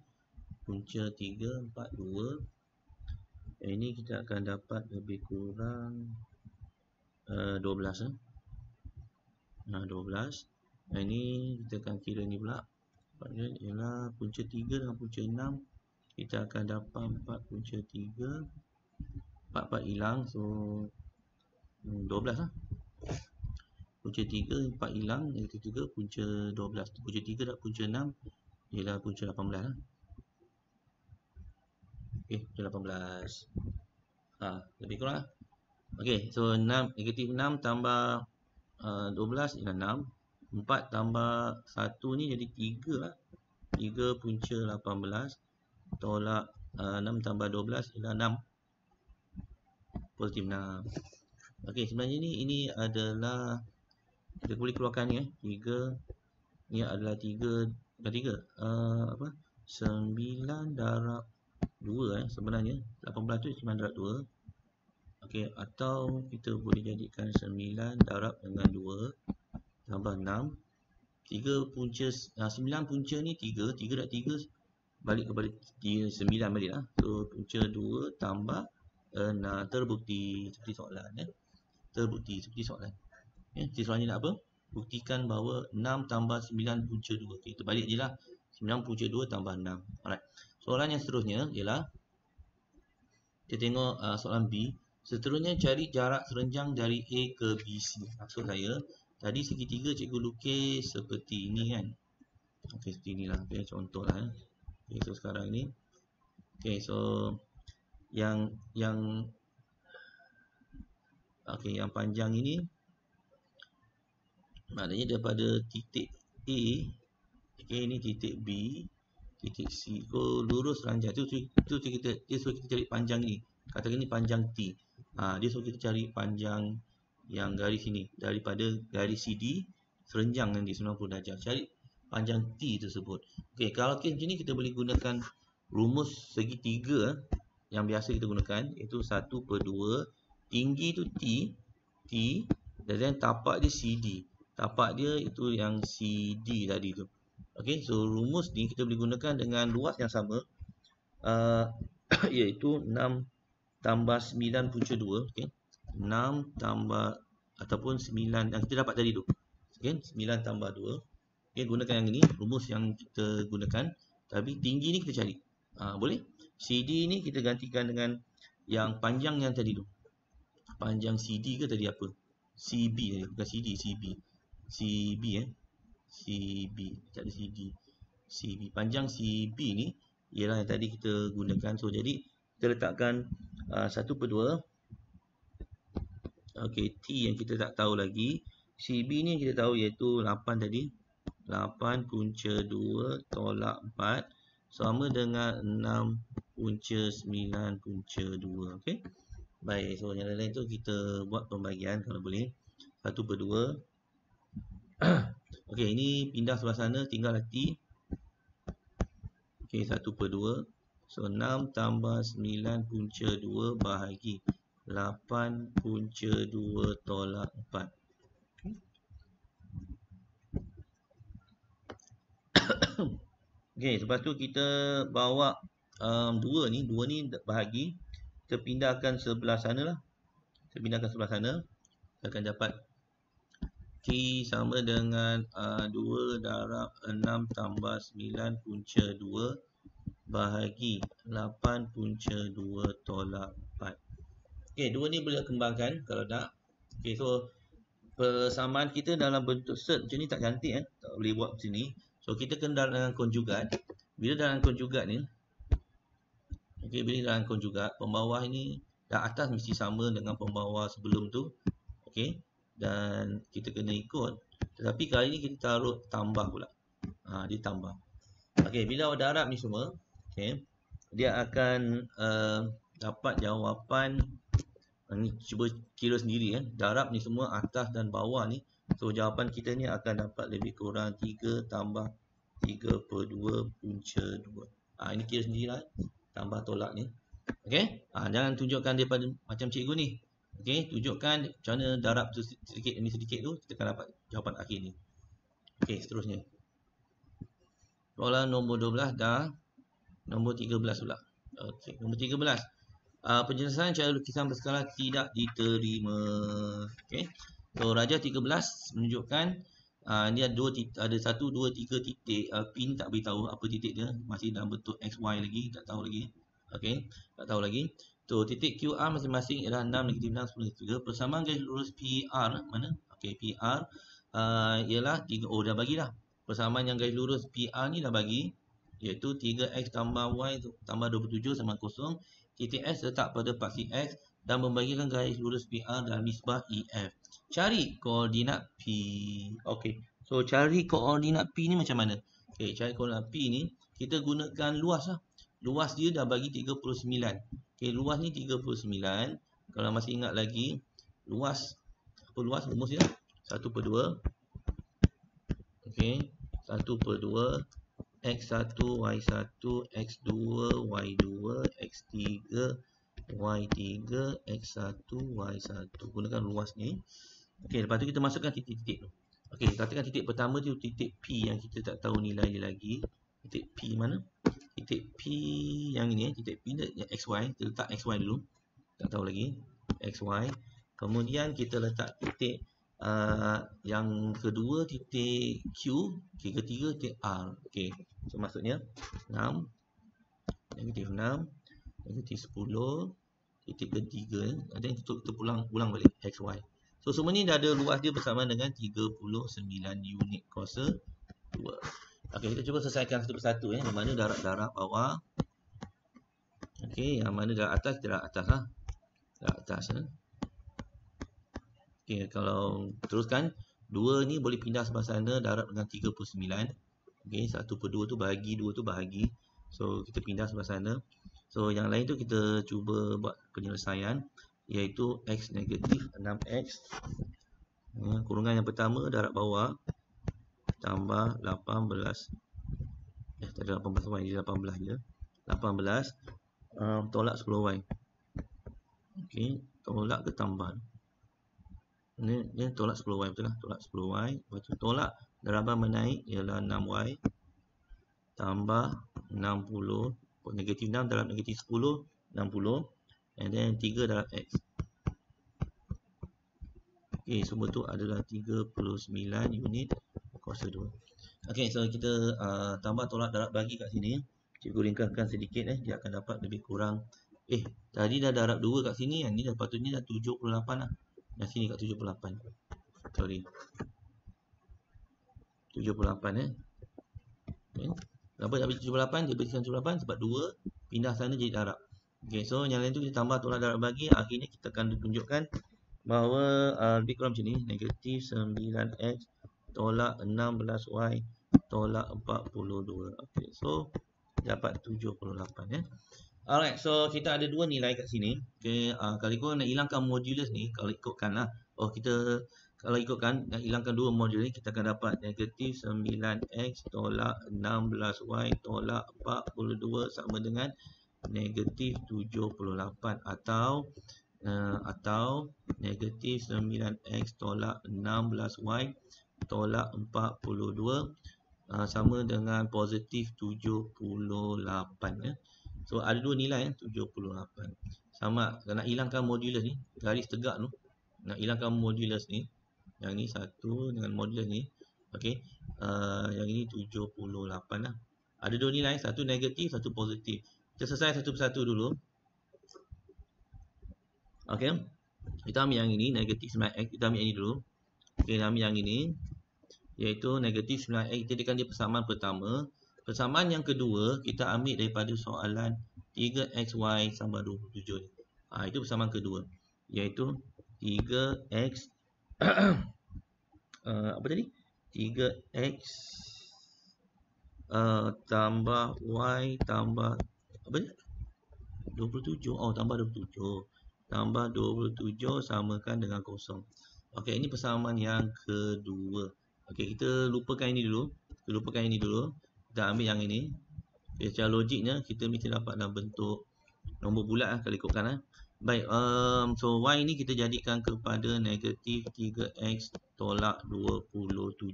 punca 3 4 2 yang ini kita akan dapat lebih kurang 12 12. Yang ini kita akan kira ni pula ialah punca 3 dengan punca 6 kita akan dapat 4 punca 3 4 hilang so 12 lah. Punca 3 4 hilang iaitu juga punca 12. Punca 3 dan punca 6 ialah punca 18 lah. Okey, 18. Lebih kurang lah. Okey, so 6, negatif 6 tambah 12 ialah 6. 4 tambah 1 ni jadi 3 lah. 3 punca 18 tolak 6 tambah 12 ialah 6. Positif 6. Okey, sebenarnya ini adalah kita boleh keluarkan ni 3. Ni adalah 3 apa? 9 darab 2 sebenarnya. 18 tu 9 darab 2. Okey, atau kita boleh jadikan 9 darab dengan 2 tambah 6. 3 punca 9 punca ni 3 darab 3 balik kepada 9 balik lah. So punca 2 tambah 6 terbukti seperti soalan Terbukti seperti soalan. Jadi soalan ni nak apa? Buktikan bahawa 6 tambah 9 punca 2. Okey, kita balik je lah. 9 punca 2 tambah 6. Alright. Soalan yang seterusnya ialah kita tengok soalan B. Seterusnya cari jarak serenjang dari A ke BC. Maksud saya, tadi segitiga cikgu lukis seperti ini kan. Okey, seperti inilah. Okey, contoh lah. Okey, so sekarang ni. Okey, so yang panjang ini maknanya daripada titik A, okey, ini titik B, titik C. So lurus ranjang tu kita suruh kita cari panjang ni. Katakan ni panjang T. Dia suruh kita cari panjang yang garis ini daripada garis CD serenjang nanti 90 darjah. Cari panjang T tersebut. Okey, kalau kes macam ni kita boleh gunakan rumus segitiga yang biasa kita gunakan, iaitu 1/2. Tinggi tu T dan tapak dia CD. Tapak dia itu yang CD tadi tu. Okey, so rumus ni kita boleh gunakan dengan luas yang sama, iaitu 6 tambah 9 punca 2. Okey, 6 tambah ataupun 9 yang kita dapat tadi tu. Okey, 9 tambah 2. Okey, gunakan yang ini, rumus yang kita gunakan. Tapi tinggi ni kita cari. Boleh? CD ni kita gantikan dengan yang panjang yang tadi tu. Panjang CD ke tadi apa? CB tadi, bukan CD, CB. CB CB, tak ada CD. CB. Panjang CB ni ialah yang tadi kita gunakan. So jadi kita letakkan 1/2. Okey, T yang kita tak tahu lagi. CB ni yang kita tahu iaitu 8 tadi. 8 punca 2 tolak 4 sama dengan 6 punca 9 punca 2. Okey. Baik, so yang lain-lain tu kita buat pembagian kalau boleh. 1/2. Okey, ini pindah sebelah sana, tinggal T. Okey, 1/2. So 6 tambah 9 punca 2 bahagi 8 punca 2 tolak 4. Okey, lepas tu kita bawa 2 ni bahagi. Kita pindahkan sebelah sana lah. Kita pindahkan sebelah sana. Kita akan dapat T sama dengan 2 darab 6 tambah 9 punca 2 bahagi 8 punca 2 tolak 4. Okey, 2 ni boleh kembangkan kalau nak. Okey, so persamaan kita dalam bentuk set macam ni tak cantik tak boleh buat macam ni. So kita kena dengan konjugat. Bila dalam konjugat ni, okey, bila dalam konjugat, pembawah ini dan atas mesti sama dengan pembawah sebelum tu. Okey, dan kita kena ikut. Tetapi kali ni kita taruh tambah pula. Dia tambah. Okey, bila awak darab ni semua, okey, dia akan dapat jawapan. Ni cuba kira sendiri darab ni semua atas dan bawah ni. So jawapan kita ni akan dapat lebih kurang 3 tambah 3/2 punca 2. Ini kira sendirilah. Tambah tolak ni. Okey. Jangan tunjukkan daripada macam cikgu ni. Okey, tunjukkan macam mana darab tu sedikit demi sedikit tu, kita akan dapat jawapan akhir ni. Okey, seterusnya. Soalan nombor 12 dah. Nombor 13 pula. Okey, nombor 13. Penjelasan cara lukisan berskala tidak diterima. Okey. So Rajah 13 menunjukkan ni ada 1, 2, 3 titik. Pin tak beritahu apa titik dia, masih dalam bentuk XY lagi, tak tahu lagi. Okey, tak tahu lagi. So titik QR masing-masing ialah 6, negatif 6, 10, 3. Persamaan garis lurus PR mana? Okey, PR ialah 3. Oh, dah bagilah. Persamaan yang garis lurus PR ni dah bagi. iaitu 3x tambah y tambah 27 sama 0. Titik S letak pada paksi X dan membagikan garis lurus PR dan nisbah EF. Cari koordinat P. Okey. So cari koordinat P ni macam mana? Okey, cari koordinat P ni kita gunakan luas lah. Luas dia dah bagi 39. Okey, luas ni 39. Kalau masih ingat lagi, luas apa luas rumus dia? 1/2. Okey, 1/2 X1, Y1, X2, Y2, X3, Y3, X1, Y1. Gunakan luas ni. Okey, lepas tu kita masukkan titik-titik tu. Okey, katakan titik pertama tu titik P yang kita tak tahu nilai dia lagi. Titik P mana? Titik P yang ini, titik P ni XY. Kita letak XY dulu. Tak tahu lagi. XY. Kemudian kita letak titik yang kedua titik Q, ketiga titik R. Okey. So maksudnya 6, negatif 6, negatif 10, titik ketiga. Ada yang kita ulang balik XY. So semua ni dah ada luas dia bersama dengan 39 unit kuasa 2. Okey, kita cuba selesaikan satu persatu Yang mana darab bawah. Okey, yang mana darab atas, kita darab atas lah. Darab atas ya. Okey, kalau teruskan 2 ni boleh pindah sebelah sana darab dengan 39. Okey, 1/2 tu bahagi, 2 tu bahagi. So kita pindah sebelah sana. So yang lain tu kita cuba buat penyelesaian, iaitu X negatif 6X. Kurungan yang pertama darab bawah tambah 18. Tak ada 18Y, dia 18 je. 18 tolak 10Y. Okey, tolak ke tambah? Ni tolak 10Y betul lah. Tolak 10Y. Lepas tu tolak daraban menaik ialah 6Y tambah 60. Negatif 6 darab negatif 10, 60. And then 3 darab X. Okey, semua tu adalah 39 unit kuasa 2. Okey, so kita tambah tolak darab bagi kat sini. Cikgu ringkaskan sedikit dia akan dapat lebih kurang. Tadi dah darab 2 kat sini, yang ni dah patutnya dah 78 lah. Yang sini kat 78. Sorry. 78 Okay. Kenapa dah bagi 78? Dia berikan 78 sebab 2 pindah sana jadi darab. Okey, so yang lain tu kita tambah tolak darab bagi. Akhirnya kita akan tunjukkan bahawa lebih kurang macam ni. Negatif 9X tolak 16Y tolak 42. Okey, so dapat 78 Alright, so kita ada dua nilai kat sini. Okey, kalau ikut nak hilangkan modulus ni, kalau ikutkan lah. Kalau ikutkan nak hilangkan dua modulus ni, kita akan dapat negatif 9X tolak 16Y tolak 42 sama dengan negatif 78 atau negatif 9X tolak 16Y tolak 42 sama dengan positif 78 So ada dua nilai 78. Sama nak hilangkan modulus ni, garis tegak tu. Nak hilangkan modulus ni. Yang ni satu dengan modulus ni. Okey. Yang ini 78 lah. Ada dua nilai, satu negatif, satu positif. Kita selesai satu persatu dulu. Okey. Kita ambil yang ini negatif 9x, kita ambil yang ini dulu. Okey, kita ambil yang ini iaitu negatif 9x. Kita jadikan dia persamaan pertama. Persamaan yang kedua kita ambil daripada soalan 3xy sama 27 ni. Itu persamaan kedua, iaitu 3x apa tadi? 3x tambah y tambah apa ni? 27. Tambah 27. Tambah 27 samakan dengan kosong. Okey, ini persamaan yang kedua. Okey, kita lupakan ini dulu. Kita ambil yang ini. Okay, secara logiknya kita mesti dapat dalam bentuk nombor bulat kalau ikutkan Baik, so y ni kita jadikan kepada negatif 3x tolak 27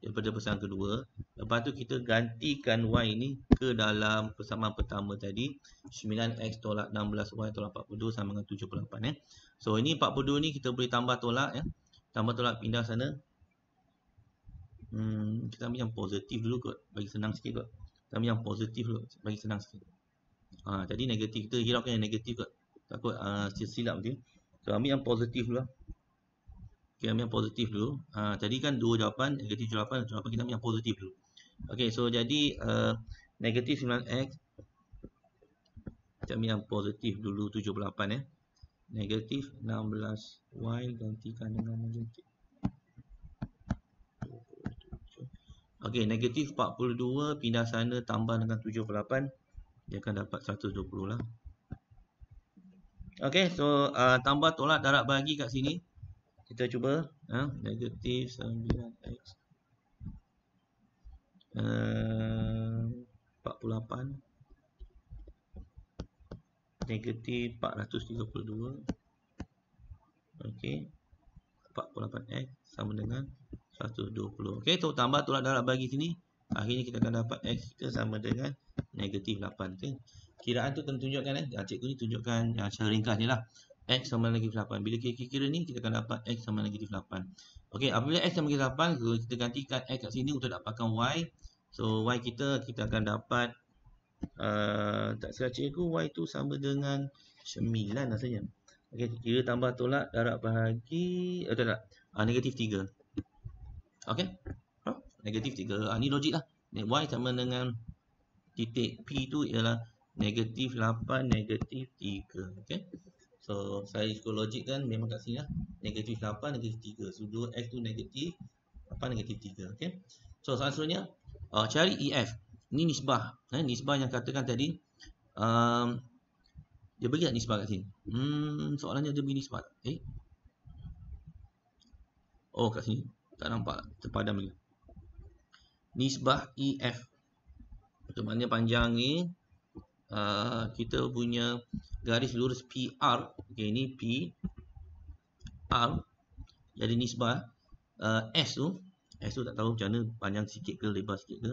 daripada persamaan kedua. Lepas tu kita gantikan y ni ke dalam persamaan pertama tadi, 9x tolak 16y tolak 42 sama dengan 78 So ini 42 ni kita boleh tambah tolak Tambah tolak pindah sana. Kita ambil yang positif dulu kot, bagi senang sikit kot. Kita ambil yang positif dulu bagi senang sikit. Tadi negatif, kita hiraukan yang negatif kot. Takut silap nanti. So ambil yang positif dulu lah. Okay, ambil yang positif dulu. Tadi kan dua jawapan, negatif jawapan, kita ambil yang positif dulu. Okay, so jadi Negatif 9x. Kita ambil yang positif dulu 78 ya. Negatif 16y gantikan dengan negatif. Okey, negatif 42 pindah sana tambah dengan 78. Dia akan dapat 120 lah. Okey, so tambah tolak darab bahagi kat sini. Kita cuba negatif 9x 48 negatif 432. Okey, 48x sama dengan 120. Okey, so tambah tolak darab bagi sini. Akhirnya kita akan dapat x kita sama dengan negatif 8. Okey. Kiraan tu kena tunjukkan cikgu ni tunjukkan cara ringkas ni lah. X sama negatif 8. Bila kira-kira ni kita akan dapat x sama negatif 8. Okey, apabila x sama negatif 8, kita gantikan x kat sini untuk dapatkan y. So y kita akan dapat tak salah cikgu, y tu sama dengan 9 rasanya. Okey, kira tambah tolak darab bahagi tak. Negatif 3. Okey. Negatif 3. Ni logik lah. Y sama dengan titik P tu ialah negatif 8 negatif 3. Okey. So saya ikut logik kan memang kat sini lah. Negatif 8 negatif 3. So 2x tu negatif 8 negatif 3. Okey. So soalan seterusnya, cari EF. Ni nisbah. Nisbah yang katakan tadi. Dia bagi tak nisbah kat sini? Soalannya dia bagi nisbah. Oh, kat sini tak nampak, terpadam lagi. Nisbah EF. Itu maknanya panjang ni kita punya garis lurus PR. Okey, ni PR. Jadi nisbah S tu tak tahu macam mana, panjang sikit ke lebar sikit ke.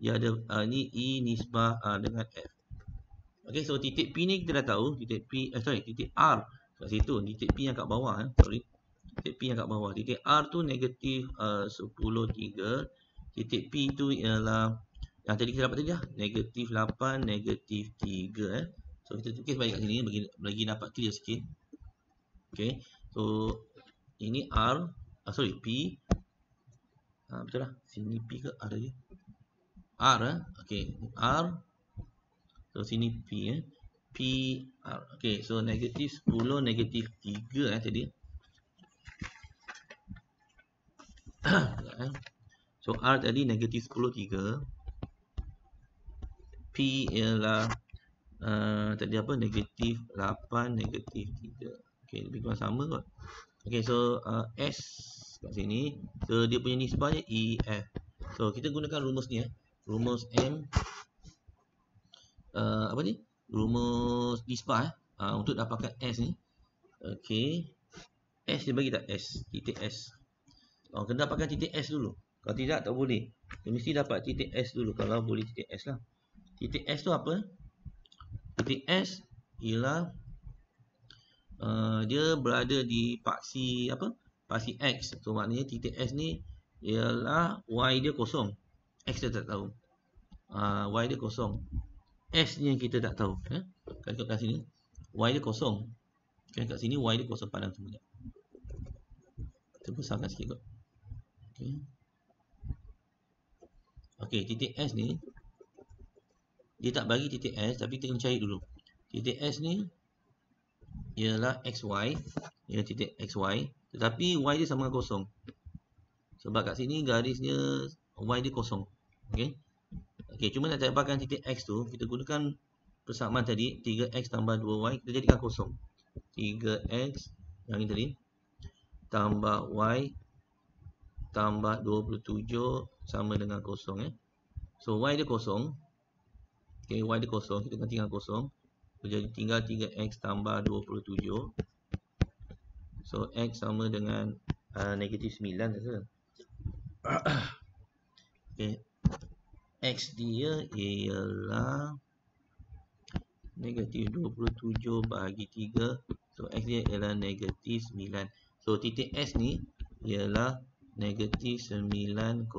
Dia ada ni E nisbah dengan F. Okey, so titik P ni kita dah tahu, titik R kat situ, titik P yang kat bawah titik P yang kat bawah. Titik R tu negatif 10, 3. Titik P tu ialah yang tadi kita dapat tadi lah, negatif 8, negatif 3. So kita tukis balik kat sini bagi dapat clear sikit. Okey, so ini R, P. Betul lah, sini P ke R tadi? R okey, R. So sini P PR. Okey, so negatif 10, negatif 3 tadi. So R tadi negatif 10, 3. P ialah tadi apa? Negatif 8, negatif 3. Okey, lebih kurang sama kot. Okey, so S kat sini. So dia punya nisbahnya EF. So kita gunakan rumus ni rumus M apa ni? Rumus nisbah untuk dapatkan S ni. Okey. S dia bagi tak S? Titik S. Kena dapatkan titik S dulu. Kalau tidak tak boleh. Dia mesti dapat titik S dulu. Kalau boleh titik S lah. Titik S tu apa? Titik S ialah dia berada di paksi apa? Paksi X. So maknanya titik S ni ialah Y dia kosong. X dia tak tahu. Y dia kosong. S ni yang kita tak tahu. Kan kat sini Y dia kosong. Kan kat sini Y dia kosong, padang semuanya. Kita besarkan sikit kot. Okey, titik S ni dia tak bagi titik S, tapi kita kena cari dulu. Titik S ni ialah XY, ialah titik XY, tetapi Y dia sama dengan kosong. Sebab kat sini garisnya Y dia kosong. Okey. Okey, cuma nak dapatkan titik X tu, kita gunakan persamaan tadi, 3X tambah 2Y, kita jadikan kosong. 3X yang ini tadi tambah Y tambah 27 sama dengan kosong. So Y dia kosong. Okey, Y dia kosong, kita ganti dengan kosong. Jadi tinggal 3X tambah 27. So X sama dengan negatif 9 saja. Okey. X dia ialah negatif 27 bahagi 3. So X dia ialah negatif 9. So titik S ni ialah negatif 90.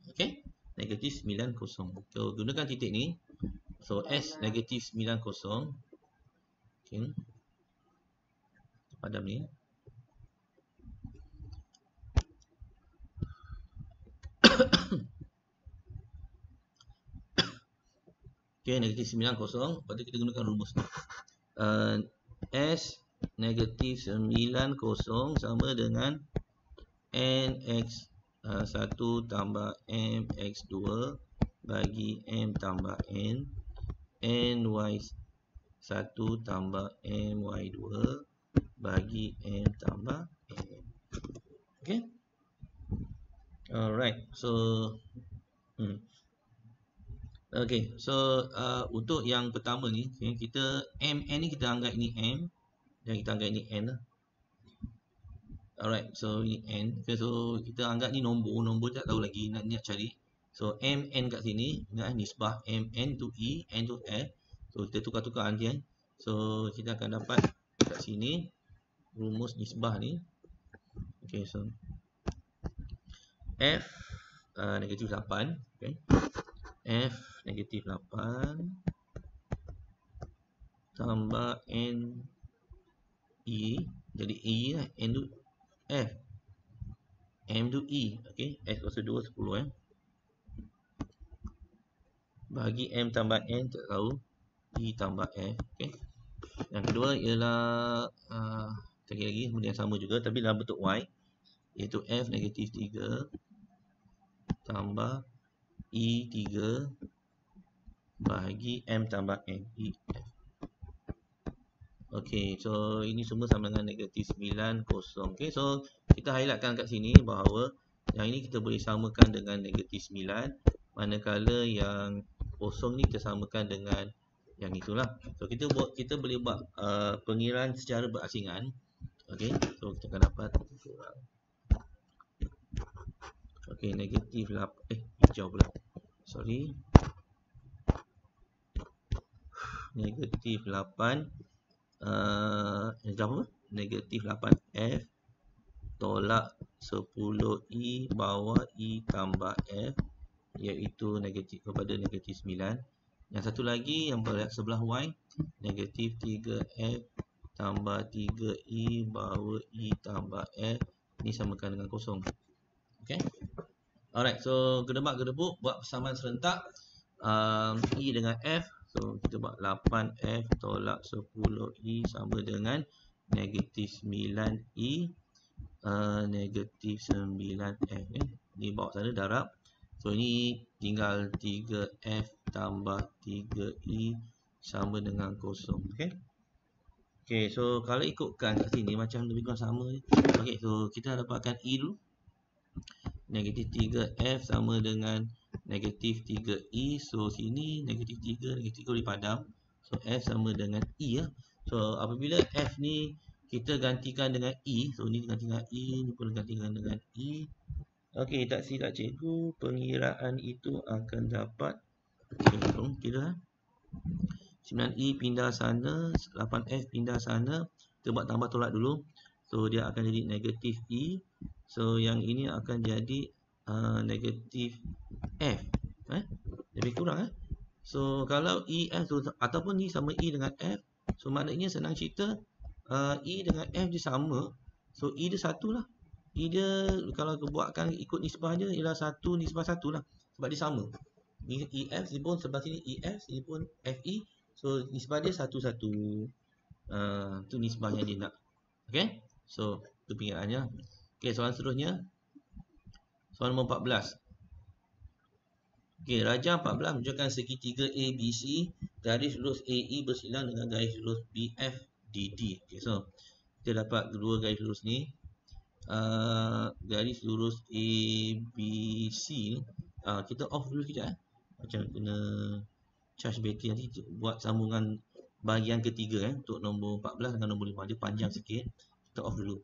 Okey, negatif 90. So gunakan titik ni. So S negatif 90. Okey, padam ni. Okey, negatif 9 kosong. Lepas tu kita gunakan rumus ni. S negatif 9 kosong sama dengan NX1 tambah MX2 bagi M tambah N, NY1 tambah MY2 bagi M tambah N. Okay. Alright. So okay. So untuk yang pertama ni, kita MN ni kita anggap ini M dan kita anggap ini N lah. Alright, so ini N. Okay, so kita anggap ni nombor tak tahu lagi nak cari. So MN kat sini, ingat nisbah MN to E, N to F. So kita tukar-tukar nanti kan. So kita akan dapat kat sini rumus nisbah ni. Okay, so F negatif 8, okay. F negatif 8 tambah N E, jadi E lah, N to F, M to E, okay. F kuasa 2, 10 bagi M tambah N, tak tahu, E tambah F, okay. Yang kedua ialah lagi kemudian sama juga tapi dalam bentuk Y, iaitu F negatif 3 tambah E 3 bagi M tambah N, E F. Okey, so ini semua sama dengan negatif 9 kosong. Okey, so kita highlightkan kat sini bahawa yang ini kita boleh samakan dengan negatif 9, manakala yang kosong ni kita samakan dengan yang itulah. So kita boleh buat pengiraan secara berasingan. Okey, so kita akan dapat kurang. Okey, negatif 8 hijau pula. Sorry. Negatif 8 apa? Negatif 8F tolak 10E bawah E tambah F, iaitu negatif kepada negatif 9. Yang satu lagi yang berada sebelah Y, negatif 3F tambah 3E bawah E tambah F, ini samakan dengan kosong. Okay. Alright, so gedebak-gedebuk buat persamaan serentak E dengan F. So kita buat 8F tolak 10E sama dengan negatif 9E negatif 9F. Ni bawah sana darab. So ini tinggal 3F tambah 3E sama dengan kosong. Okay. Okay, so kalau ikutkan kat sini macam lebih kurang sama ni. Okay, so kita dapatkan E dulu. Negatif 3F sama dengan negatif 3E. So sini negatif 3, negatif 3 boleh padam. So F sama dengan E lah. So apabila F ni kita gantikan dengan E, so ni gantikan E, ni pun gantikan dengan E. Okey, tak silap cikgu, pengiraan itu akan dapat, okay, kira 9E pindah sana, 8F pindah sana. Kita buat tambah tolak dulu. So dia akan jadi negatif E. So yang ini akan jadi negatif F. Lebih kurang So kalau E F so, ataupun ni sama E dengan F, so maknanya senang cerita E dengan F dia sama. So E dia satu lah. E dia kalau buatkan ikut nisbah dia ialah 1 nisbah 1 lah. Sebab dia sama. Ni EF, sini pun sebelah sini EF, sini pun FE. So nisbah dia 1, 1. Tu nisbah yang dia nak. Okay. So itu pengiraannya. Okay, soalan seterusnya. Soalan nombor 14. Okey, rajah 14 menunjukkan segitiga ABC, garis lurus AE bersilang dengan garis lurus BFDD. Okey, so kita dapat kedua garis lurus ni. Garis lurus ABC ni, kita off dulu sekejap macam kena charge bateri nanti buat sambungan bahagian ketiga untuk nombor 14 dengan nombor 5 dia panjang sikit. Kita off dulu.